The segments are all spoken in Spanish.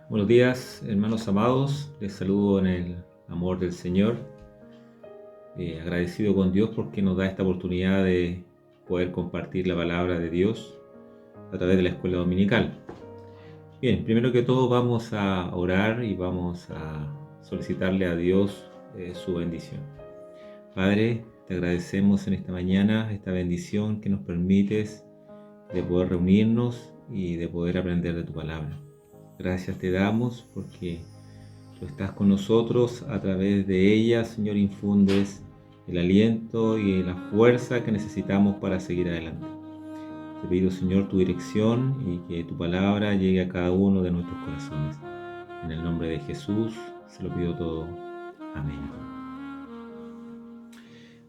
Buenos días, hermanos amados. Les saludo en el amor del Señor. Agradecido con Dios porque nos da esta oportunidad de poder compartir la palabra de Dios a través de la escuela dominical. Bien, primero que todo vamos a orar y vamos a solicitarle a Dios su bendición. Padre, te agradecemos en esta mañana esta bendición que nos permites de poder reunirnos y de poder aprender de tu palabra. Gracias te damos porque tú estás con nosotros a través de ella, Señor, infundes el aliento y la fuerza que necesitamos para seguir adelante. Te pido, Señor, tu dirección y que tu palabra llegue a cada uno de nuestros corazones. En el nombre de Jesús se lo pido todo. Amén.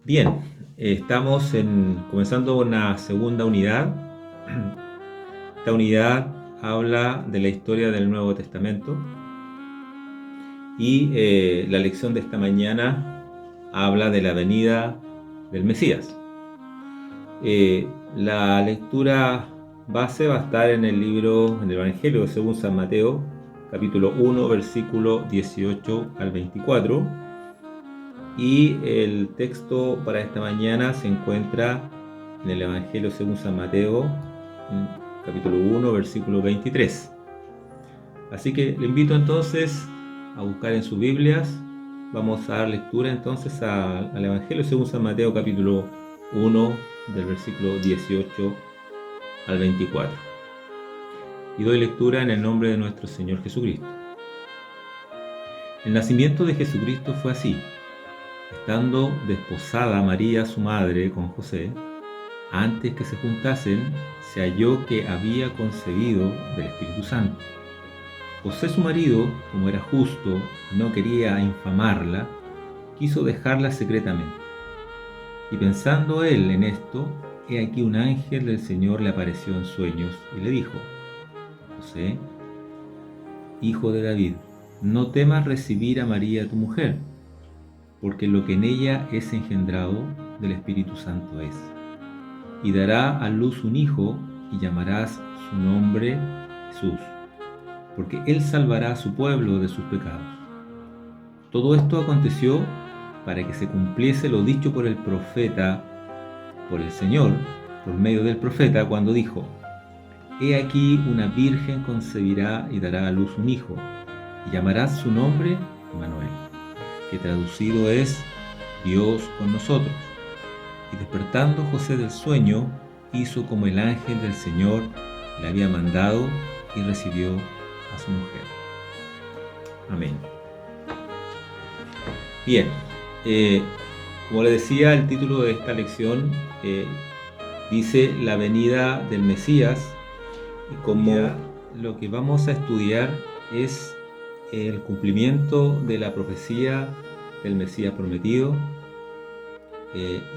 Bien, estamos comenzando una segunda unidad. Esta unidad habla de la historia del Nuevo Testamento y la lección de esta mañana habla de la venida del Mesías. La lectura base va a estar en el Evangelio según San Mateo, capítulo 1, versículo 18 al 24. Y el texto para esta mañana se encuentra en el Evangelio según San Mateo, capítulo 1, versículo 23. Así que le invito entonces a buscar en sus Biblias. Vamos a dar lectura entonces al Evangelio según San Mateo, capítulo 1, del versículo 18 al 24. Y doy lectura en el nombre de nuestro Señor Jesucristo. El nacimiento de Jesucristo fue así. Estando desposada María, su madre, con José, antes que se juntasen, se halló que había concebido del Espíritu Santo. José, su marido, como era justo y no quería infamarla, quiso dejarla secretamente. Y pensando él en esto, he aquí un ángel del Señor le apareció en sueños y le dijo: José, hijo de David, no temas recibir a María tu mujer, porque lo que en ella es engendrado del Espíritu Santo es. Y dará a luz un hijo, y llamarás su nombre Jesús, porque él salvará a su pueblo de sus pecados. Todo esto aconteció para que se cumpliese lo dicho por el profeta, por el Señor, por medio del profeta, cuando dijo: He aquí una virgen concebirá y dará a luz un hijo, y llamarás su nombre Emmanuel, que traducido es Dios con nosotros. Y despertando José del sueño, hizo como el ángel del Señor le había mandado y recibió a su mujer. Amén. Bien, como le decía, el título de esta lección dice la venida del Mesías, y como lo que vamos a estudiar es el cumplimiento de la profecía del Mesías prometido,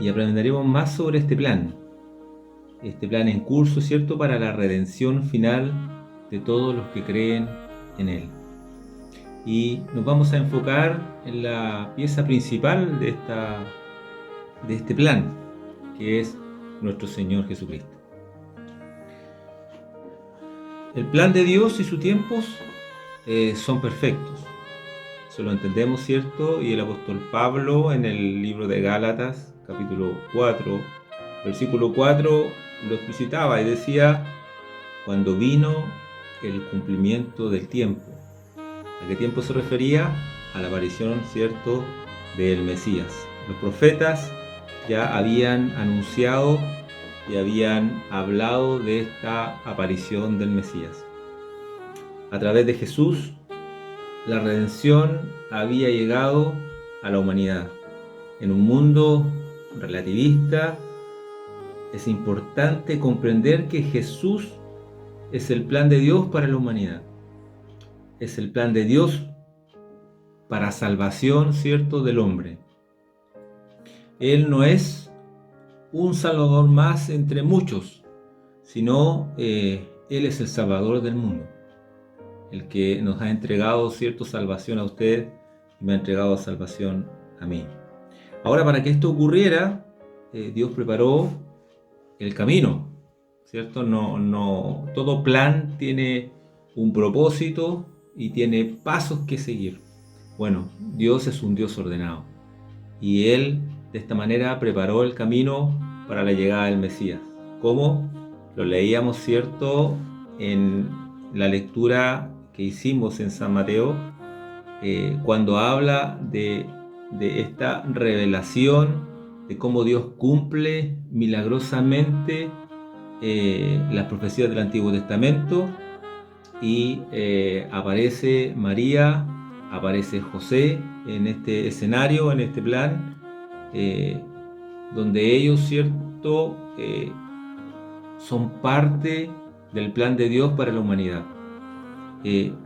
y aprenderemos más sobre este plan en curso, ¿cierto?, para la redención final de todos los que creen en él. Y nos vamos a enfocar en la pieza principal de este plan, que es nuestro Señor Jesucristo. El plan de Dios y sus tiempos son perfectos. Eso lo entendemos, ¿cierto? Y el apóstol Pablo en el libro de Gálatas, capítulo 4, versículo 4, lo explicitaba y decía: cuando vino el cumplimiento del tiempo. ¿A qué tiempo se refería? A la aparición, ¿cierto?, del Mesías. Los profetas ya habían anunciado y habían hablado de esta aparición del Mesías. A través de Jesús, la redención había llegado a la humanidad. En un mundo relativista, es importante comprender que Jesús es el plan de Dios para la humanidad. Es el plan de Dios para salvación, ¿cierto?, del hombre. Él no es un salvador más entre muchos, sino Él es el salvador del mundo. El que nos ha entregado, ¿cierto?, salvación a usted y me ha entregado salvación a mí. Ahora, para que esto ocurriera, Dios preparó el camino, ¿cierto? No, todo plan tiene un propósito y tiene pasos que seguir. Bueno, Dios es un Dios ordenado y Él de esta manera preparó el camino para la llegada del Mesías. ¿Cómo? Lo leíamos, ¿cierto?, en la lectura que hicimos en San Mateo, cuando habla de esta revelación de cómo Dios cumple milagrosamente las profecías del Antiguo Testamento, y aparece María, aparece José en este escenario, en este plan, donde ellos, ¿cierto?, son parte del plan de Dios para la humanidad.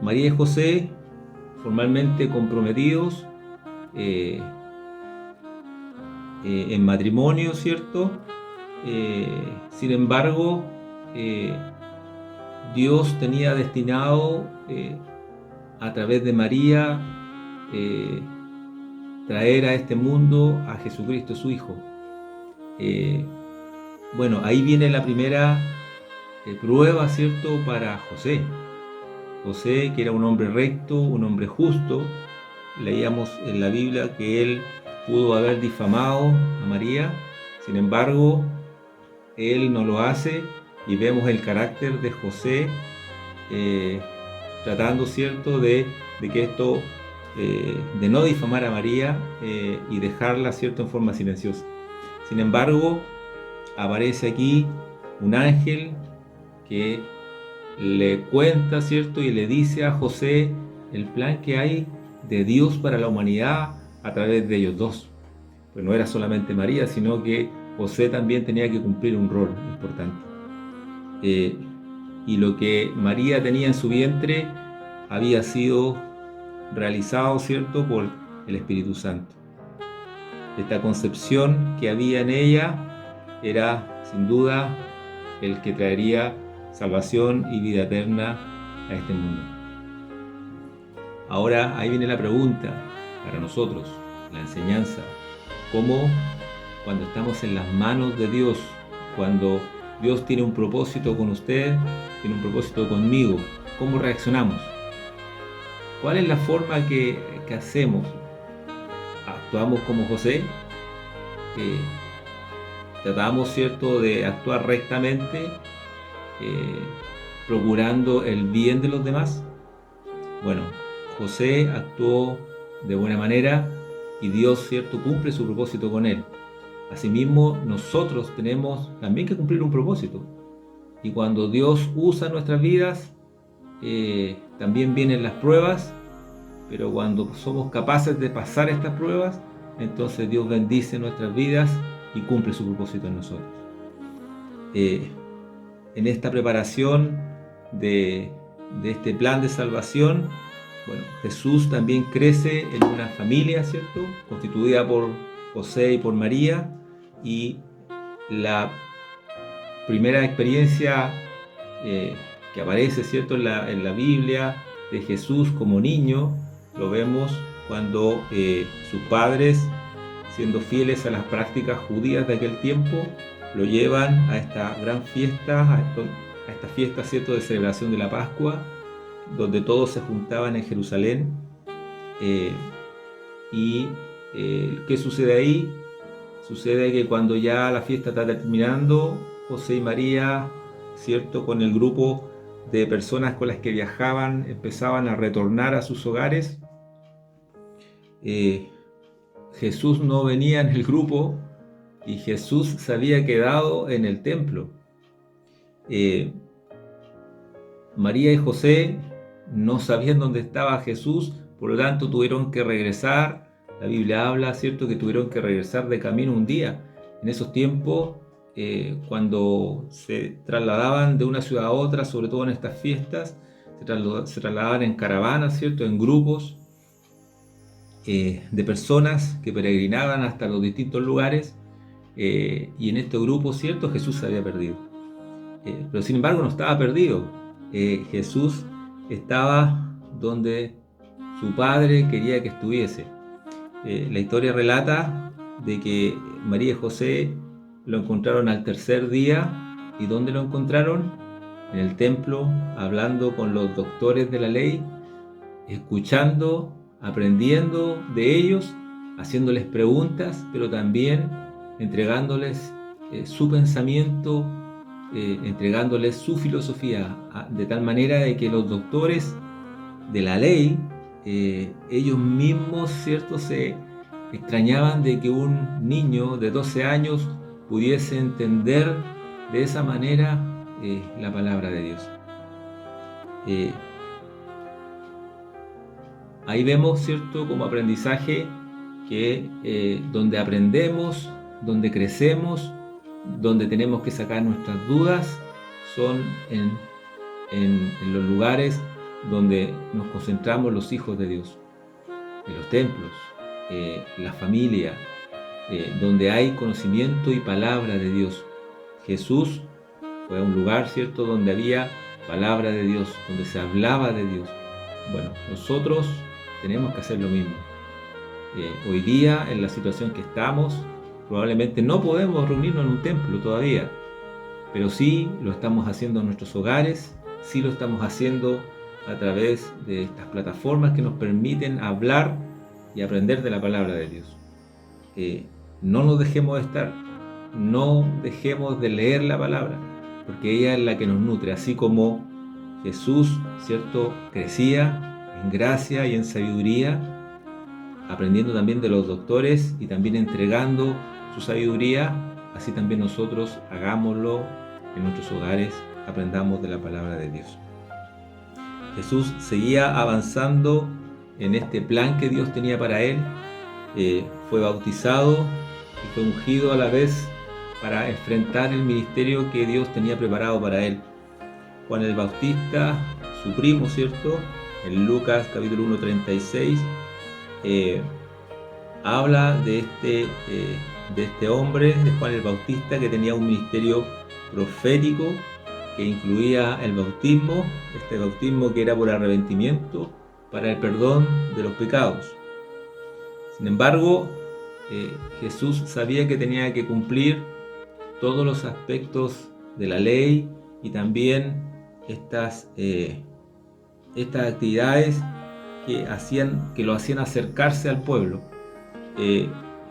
María y José, formalmente comprometidos en matrimonio, ¿cierto? Sin embargo, Dios tenía destinado a través de María traer a este mundo a Jesucristo, su Hijo. Bueno, ahí viene la primera prueba, ¿cierto?, para José. José, que era un hombre recto, un hombre justo. Leíamos en la Biblia que él pudo haber difamado a María, sin embargo, él no lo hace, y vemos el carácter de José tratando, ¿cierto?, de que esto, de no difamar a María y dejarla, ¿cierto?, en forma silenciosa. Sin embargo, aparece aquí un ángel que le cuenta, ¿cierto?, y le dice a José el plan que hay de Dios para la humanidad a través de ellos dos. Pues no era solamente María, sino que José también tenía que cumplir un rol importante. Y lo que María tenía en su vientre había sido realizado, ¿cierto?, por el Espíritu Santo. Esta concepción que había en ella era, sin duda, el que traería salvación y vida eterna a este mundo. Ahora ahí viene la pregunta para nosotros, la enseñanza. ¿Cómo, cuando estamos en las manos de Dios, cuando Dios tiene un propósito con usted, tiene un propósito conmigo, cómo reaccionamos? ¿Cuál es la forma que hacemos? ¿Actuamos como José? ¿Tratamos, ¿cierto?, de actuar rectamente, procurando el bien de los demás? Bueno, José actuó de buena manera y Dios, ¿cierto?, cumple su propósito con él. Asimismo, nosotros tenemos también que cumplir un propósito. Y cuando Dios usa nuestras vidas, también vienen las pruebas, pero cuando somos capaces de pasar estas pruebas, entonces Dios bendice nuestras vidas y cumple su propósito en nosotros. En esta preparación de este plan de salvación, bueno, Jesús también crece en una familia, ¿cierto?, constituida por José y por María, y la primera experiencia que aparece, ¿cierto?, en la Biblia de Jesús como niño, lo vemos cuando sus padres, siendo fieles a las prácticas judías de aquel tiempo, lo llevan a esta gran fiesta, a esta fiesta, ¿cierto?, de celebración de la Pascua, donde todos se juntaban en Jerusalén. ¿Qué sucede ahí? Sucede que cuando ya la fiesta está terminando, José y María, ¿cierto?, con el grupo de personas con las que viajaban, empezaban a retornar a sus hogares. Jesús no venía en el grupo y Jesús se había quedado en el templo. María y José no sabían dónde estaba Jesús, por lo tanto tuvieron que regresar. La Biblia habla, ¿cierto?, que tuvieron que regresar de camino un día. En esos tiempos, cuando se trasladaban de una ciudad a otra, sobre todo en estas fiestas, se trasladaban en caravanas, ¿cierto?, en grupos de personas que peregrinaban hasta los distintos lugares, y en este grupo, ¿cierto?, Jesús se había perdido. Pero sin embargo no estaba perdido. Jesús estaba donde su padre quería que estuviese. La historia relata de que María y José lo encontraron al tercer día. ¿Y dónde lo encontraron? En el templo, hablando con los doctores de la ley, escuchando, aprendiendo de ellos, haciéndoles preguntas, pero también entregándoles su pensamiento, entregándoles su filosofía, de tal manera de que los doctores de la ley, ellos mismos, ¿cierto?, se extrañaban de que un niño de 12 años pudiese entender de esa manera la palabra de Dios. Ahí vemos, ¿cierto?, como aprendizaje que donde aprendemos, donde crecemos, donde tenemos que sacar nuestras dudas, son en los lugares donde nos concentramos los hijos de Dios, en los templos, la familia, donde hay conocimiento y palabra de Dios. Jesús fue a un lugar, ¿cierto?, donde había palabra de Dios, donde se hablaba de Dios. Bueno, nosotros tenemos que hacer lo mismo. Hoy día, en la situación que estamos, probablemente no podemos reunirnos en un templo todavía, pero sí lo estamos haciendo en nuestros hogares, sí lo estamos haciendo a través de estas plataformas que nos permiten hablar y aprender de la palabra de Dios. No nos dejemos de estar, no dejemos de leer la palabra, porque ella es la que nos nutre, así como Jesús, ¿cierto?, crecía en gracia y en sabiduría, aprendiendo también de los doctores y también entregando su sabiduría, así también nosotros hagámoslo en nuestros hogares, aprendamos de la palabra de Dios. Jesús seguía avanzando en este plan que Dios tenía para él, fue bautizado y fue ungido a la vez para enfrentar el ministerio que Dios tenía preparado para él. Juan el Bautista, su primo, ¿cierto?, en Lucas capítulo 1:36, habla de este hombre, de Juan el Bautista, que tenía un ministerio profético que incluía el bautismo, este bautismo que era por arrepentimiento para el perdón de los pecados. Sin embargo, Jesús sabía que tenía que cumplir todos los aspectos de la ley y también estas actividades que lo hacían acercarse al pueblo.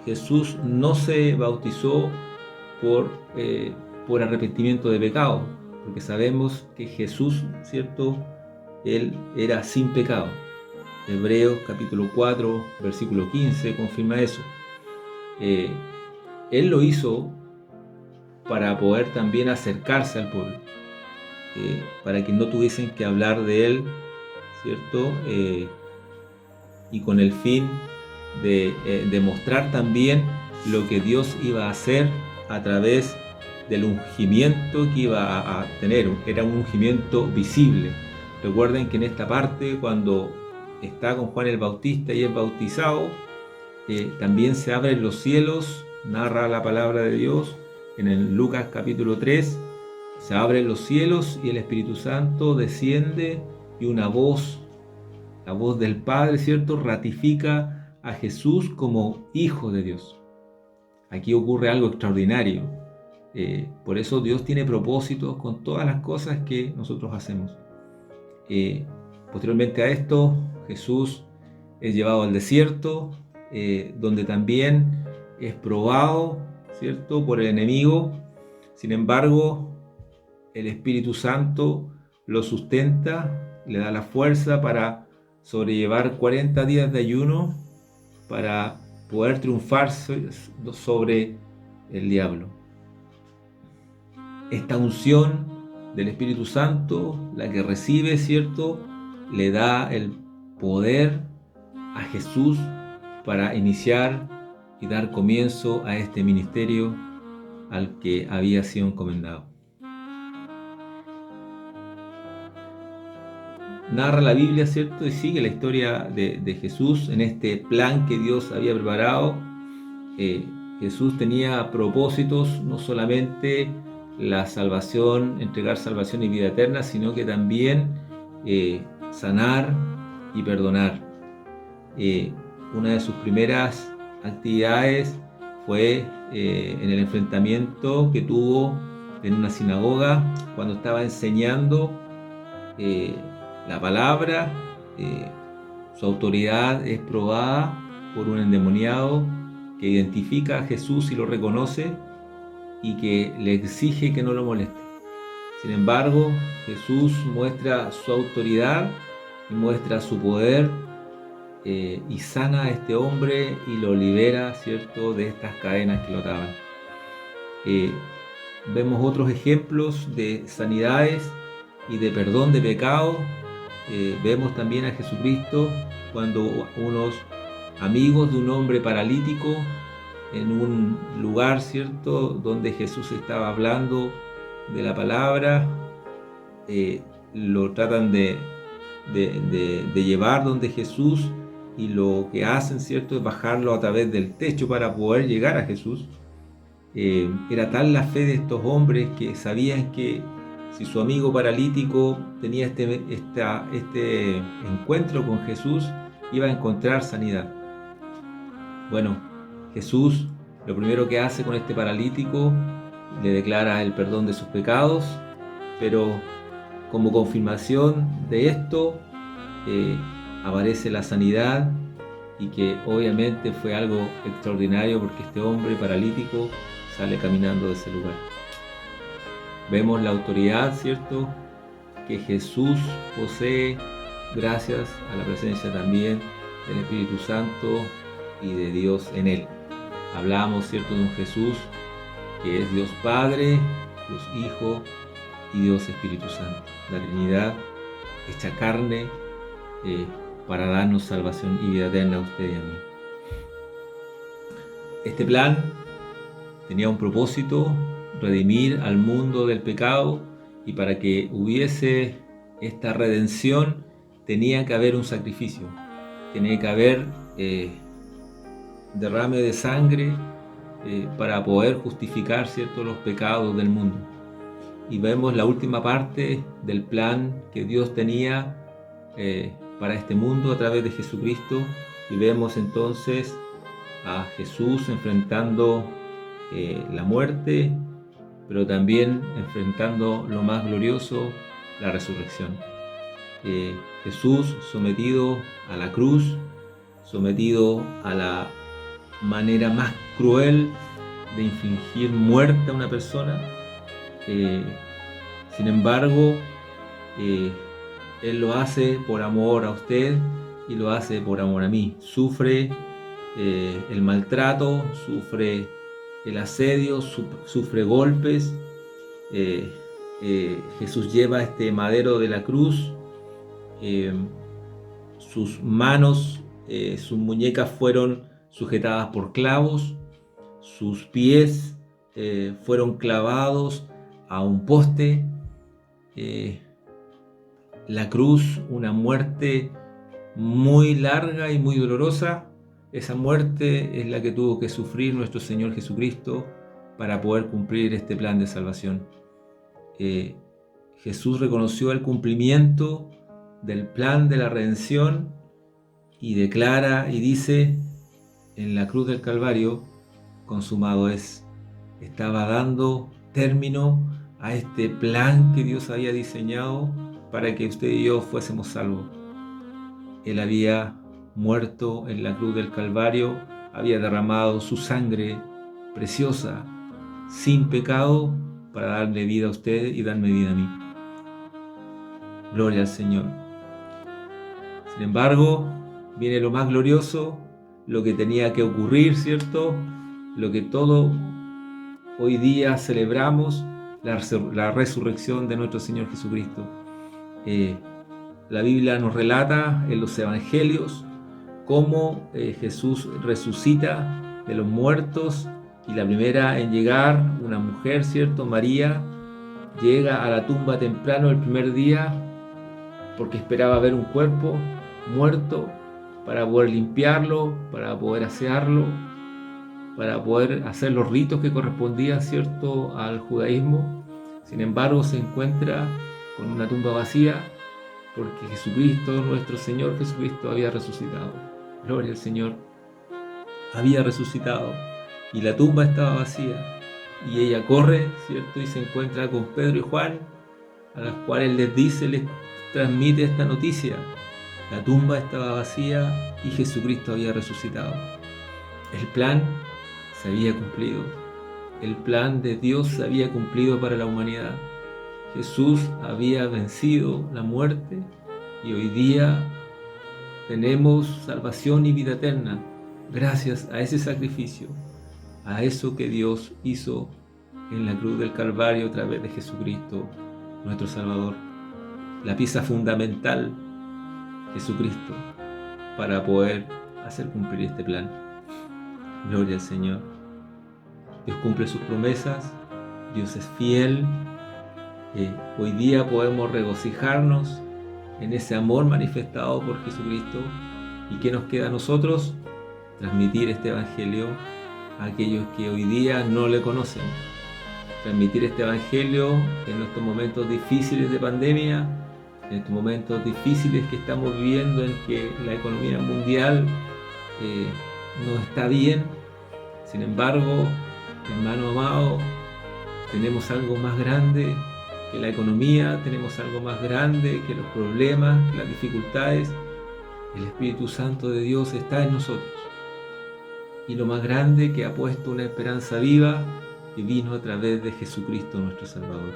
Jesús no se bautizó por arrepentimiento de pecado, porque sabemos que Jesús, ¿cierto?, él era sin pecado. Hebreos capítulo 4, versículo 15 confirma eso. Él lo hizo para poder también acercarse al pueblo, para que no tuviesen que hablar de él, ¿cierto?, y con el fin de demostrar también lo que Dios iba a hacer a través del ungimiento que iba a tener. Era un ungimiento visible. Recuerden que en esta parte, cuando está con Juan el Bautista y es bautizado, también se abren los cielos, narra la palabra de Dios en el Lucas capítulo 3, se abren los cielos y el Espíritu Santo desciende y una voz, la voz del Padre, ¿cierto?, ratifica a Jesús como Hijo de Dios. Aquí ocurre algo extraordinario. Por eso Dios tiene propósitos con todas las cosas que nosotros hacemos. Posteriormente a esto, Jesús es llevado al desierto, donde también es probado, ¿cierto?, por el enemigo. Sin embargo, el Espíritu Santo lo sustenta, le da la fuerza para sobrellevar 40 días de ayuno para poder triunfar sobre el diablo. Esta unción del Espíritu Santo, la que recibe, ¿cierto?, le da el poder a Jesús para iniciar y dar comienzo a este ministerio al que había sido encomendado. Narra la Biblia, ¿cierto?, y sigue la historia de Jesús en este plan que Dios había preparado. Jesús tenía propósitos, no solamente la salvación, entregar salvación y vida eterna, sino que también sanar y perdonar. Una de sus primeras actividades fue en el enfrentamiento que tuvo en una sinagoga cuando estaba enseñando la palabra. Su autoridad es probada por un endemoniado que identifica a Jesús y lo reconoce y que le exige que no lo moleste. Sin embargo, Jesús muestra su autoridad y muestra su poder y sana a este hombre y lo libera, ¿cierto?, de estas cadenas que lo ataban. Vemos otros ejemplos de sanidades y de perdón de pecados. Vemos también a Jesucristo cuando unos amigos de un hombre paralítico en un lugar, ¿cierto?, donde Jesús estaba hablando de la palabra, lo tratan de llevar donde Jesús, y lo que hacen, ¿cierto?, es bajarlo a través del techo para poder llegar a Jesús. Era tal la fe de estos hombres que sabían que si su amigo paralítico tenía este encuentro con Jesús, iba a encontrar sanidad. Bueno, Jesús lo primero que hace con este paralítico, le declara el perdón de sus pecados, pero como confirmación de esto aparece la sanidad, y que obviamente fue algo extraordinario porque este hombre paralítico sale caminando de ese lugar. Vemos la autoridad, ¿cierto?, que Jesús posee gracias a la presencia también del Espíritu Santo y de Dios en él. Hablamos, ¿cierto?, de un Jesús que es Dios Padre, Dios Hijo y Dios Espíritu Santo. La Trinidad hecha carne para darnos salvación y vida eterna a usted y a mí. Este plan tenía un propósito: redimir al mundo del pecado, y para que hubiese esta redención tenía que haber un sacrificio, tenía que haber derrame de sangre para poder justificar, ¿cierto?, los pecados del mundo. Y vemos la última parte del plan que Dios tenía para este mundo a través de Jesucristo, y vemos entonces a Jesús enfrentando la muerte, pero también enfrentando lo más glorioso, la resurrección. Jesús sometido a la cruz, sometido a la manera más cruel de infligir muerte a una persona. Sin embargo, Él lo hace por amor a usted y lo hace por amor a mí. Sufre el maltrato, sufre el asedio, sufre golpes. Jesús lleva este madero de la cruz. Sus manos, sus muñecas fueron sujetadas por clavos. Sus pies fueron clavados a un poste. La cruz, una muerte muy larga y muy dolorosa. Esa muerte es la que tuvo que sufrir nuestro Señor Jesucristo para poder cumplir este plan de salvación. Jesús reconoció el cumplimiento del plan de la redención y declara y dice en la cruz del Calvario: consumado es. Estaba dando término a este plan que Dios había diseñado para que usted y yo fuésemos salvos. Él había muerto en la cruz del Calvario, había derramado su sangre preciosa, sin pecado, para darle vida a usted y darme vida a mí. Gloria al Señor. Sin embargo, viene lo más glorioso, lo que tenía que ocurrir, ¿cierto? Lo que todo hoy día celebramos, la resurrección de nuestro Señor Jesucristo. La Biblia nos relata en los Evangelios cómo Jesús resucita de los muertos, y la primera en llegar, una mujer, ¿cierto?, María, llega a la tumba temprano el primer día porque esperaba ver un cuerpo muerto para poder limpiarlo, para poder asearlo, para poder hacer los ritos que correspondían, ¿cierto?, al judaísmo. Sin embargo, se encuentra con una tumba vacía porque Jesucristo, nuestro Señor Jesucristo, había resucitado. Gloria al Señor. Había resucitado y la tumba estaba vacía. Y ella corre, ¿cierto?, y se encuentra con Pedro y Juan, a los cuales les transmite esta noticia. La tumba estaba vacía y Jesucristo había resucitado. El plan se había cumplido. El plan de Dios se había cumplido para la humanidad. Jesús había vencido la muerte y hoy día tenemos salvación y vida eterna gracias a ese sacrificio, a eso que Dios hizo en la cruz del Calvario a través de Jesucristo, nuestro Salvador. La pieza fundamental, Jesucristo, para poder hacer cumplir este plan. Gloria al Señor. Dios cumple sus promesas, Dios es fiel. Hoy día podemos regocijarnos en ese amor manifestado por Jesucristo. ¿Y qué nos queda a nosotros? Transmitir este Evangelio a aquellos que hoy día no le conocen. Transmitir este Evangelio en estos momentos difíciles de pandemia, en estos momentos difíciles que estamos viviendo, en que la economía mundial no está bien. Sin embargo, hermano amado, tenemos algo más grande que la economía, tenemos algo más grande que los problemas, que las dificultades. El Espíritu Santo de Dios está en nosotros. Y lo más grande, que ha puesto una esperanza viva que vino a través de Jesucristo nuestro Salvador.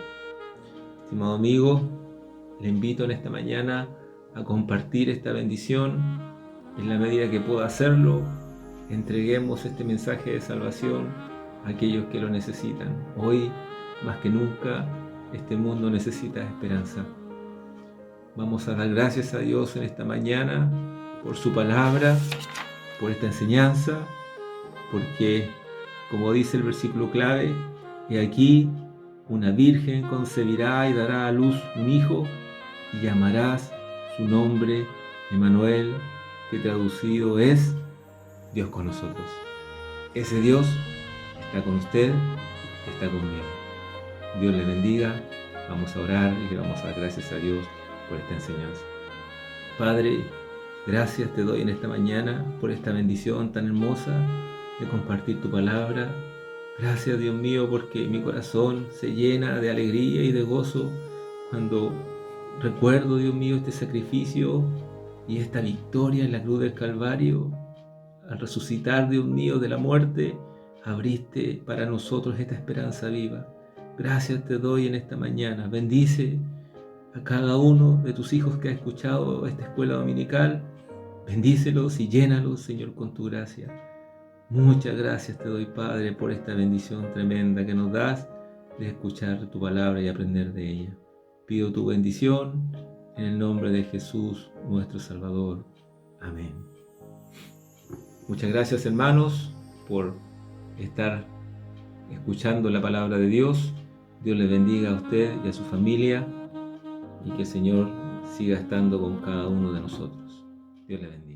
Estimado amigo, le invito en esta mañana a compartir esta bendición. En la medida que pueda hacerlo, entreguemos este mensaje de salvación a aquellos que lo necesitan. Hoy, más que nunca, este mundo necesita esperanza. Vamos a dar gracias a Dios en esta mañana por su palabra, por esta enseñanza, porque, como dice el versículo clave, he aquí una virgen concebirá y dará a luz un hijo, y llamarás su nombre Emmanuel, que traducido es Dios con nosotros. Ese Dios está con usted, está conmigo. Dios le bendiga. Vamos a orar y le vamos a dar gracias a Dios por esta enseñanza. Padre, gracias te doy en esta mañana por esta bendición tan hermosa de compartir tu palabra. Gracias, Dios mío, porque mi corazón se llena de alegría y de gozo cuando recuerdo, Dios mío, este sacrificio y esta victoria en la cruz del Calvario. Al resucitar, Dios mío, de la muerte, abriste para nosotros esta esperanza viva. Gracias te doy en esta mañana. Bendice a cada uno de tus hijos que ha escuchado esta escuela dominical. Bendícelos y llénalos, Señor, con tu gracia. Muchas gracias te doy, Padre, por esta bendición tremenda que nos das de escuchar tu palabra y aprender de ella. Pido tu bendición en el nombre de Jesús, nuestro Salvador. Amén. Muchas gracias, hermanos, por estar escuchando la palabra de Dios. Dios les bendiga a usted y a su familia, y que el Señor siga estando con cada uno de nosotros. Dios le bendiga.